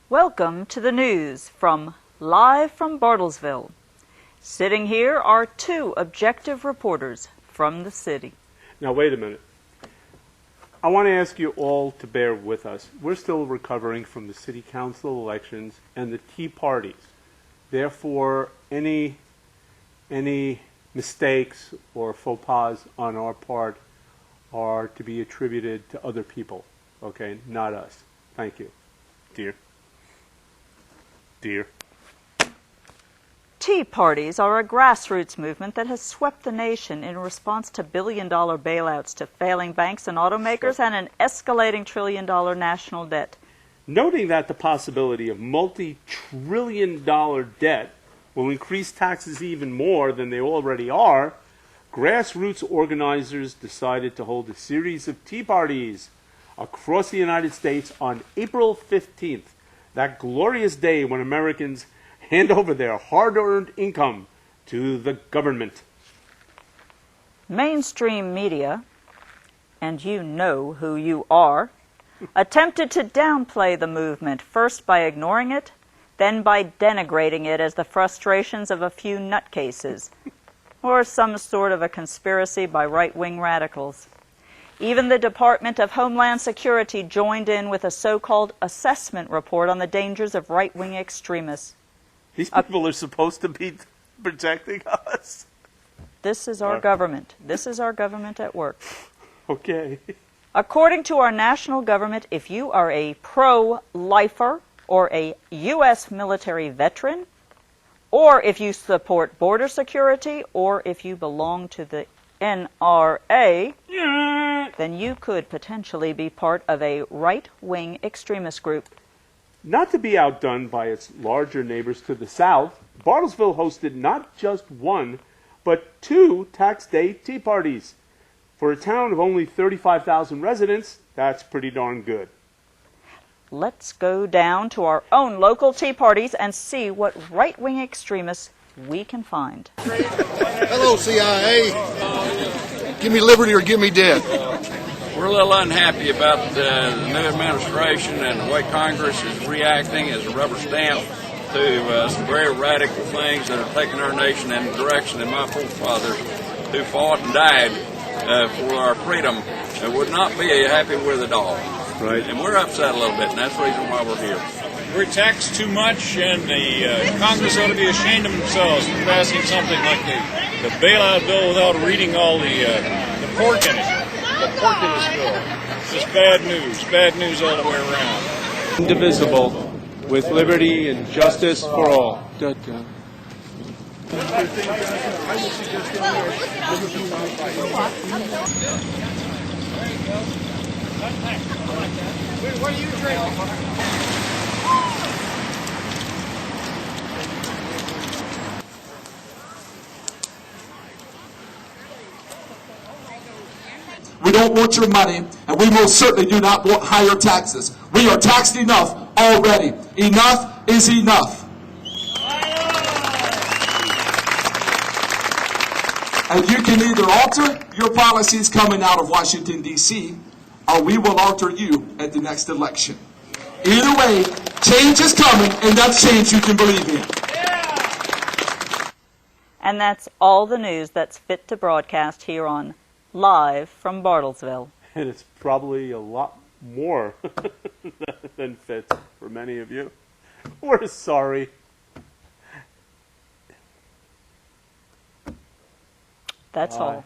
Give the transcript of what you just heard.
Welcome to the news live from Bartlesville. Sitting here are two objective reporters from the city. Now wait a minute. I want to ask you all to bear with us. We're still recovering from the city council elections and the Tea Parties. Therefore, any mistakes or faux pas on our part are to be attributed to other people, okay, not us. Thank you, dear. Tea parties are a grassroots movement that has swept the nation in response to billion-dollar bailouts to failing banks and automakers and an escalating trillion-dollar national debt. Noting that the possibility of multi-trillion-dollar debt will increase taxes even more than they already are, grassroots organizers decided to hold a series of tea parties across the United States on April 15th, that glorious day when Americans hand over their hard-earned income to the government. Mainstream media, and you know who you are, attempted to downplay the movement, first by ignoring it, then by denigrating it as the frustrations of a few nutcases, or some sort of a conspiracy by right-wing radicals. Even the Department of Homeland Security joined in with a so-called assessment report on the dangers of right-wing extremists. These people are supposed to be protecting us. This is our government. This is our government at work. Okay. According to our national government, if you are a pro-lifer or a U.S. military veteran, or if you support border security, or if you belong to the NRA, then you could potentially be part of a right-wing extremist group. Not to be outdone by its larger neighbors to the south, Bartlesville hosted not just one, but two tax day tea parties. For a town of only 35,000 residents, that's pretty darn good. Let's go down to our own local tea parties and see what right-wing extremists we can find. Hello, CIA. Give me liberty or give me death. We're a little unhappy about the new administration and the way Congress is reacting as a rubber stamp to some very radical things that are taking our nation in the direction that my forefathers who fought and died for our freedom would not be happy with at all. Right. And we're upset a little bit, and that's the reason why we're here. We're taxed too much, and the Congress ought to be ashamed of themselves for passing something like the bailout bill without reading all the pork in it. The pork in this bill. Just bad news all the way around. Indivisible, with liberty and justice for all. What are you drinking? We don't want your money, and we most certainly do not want higher taxes. We are taxed enough already. Enough is enough. And you can either alter your policies coming out of Washington, D.C., or we will alter you at the next election. Either way, change is coming, and that's change you can believe in. And that's all the news that's fit to broadcast here on Live from Bartlesville. And it's probably a lot more than fits for many of you. We're sorry. That's all.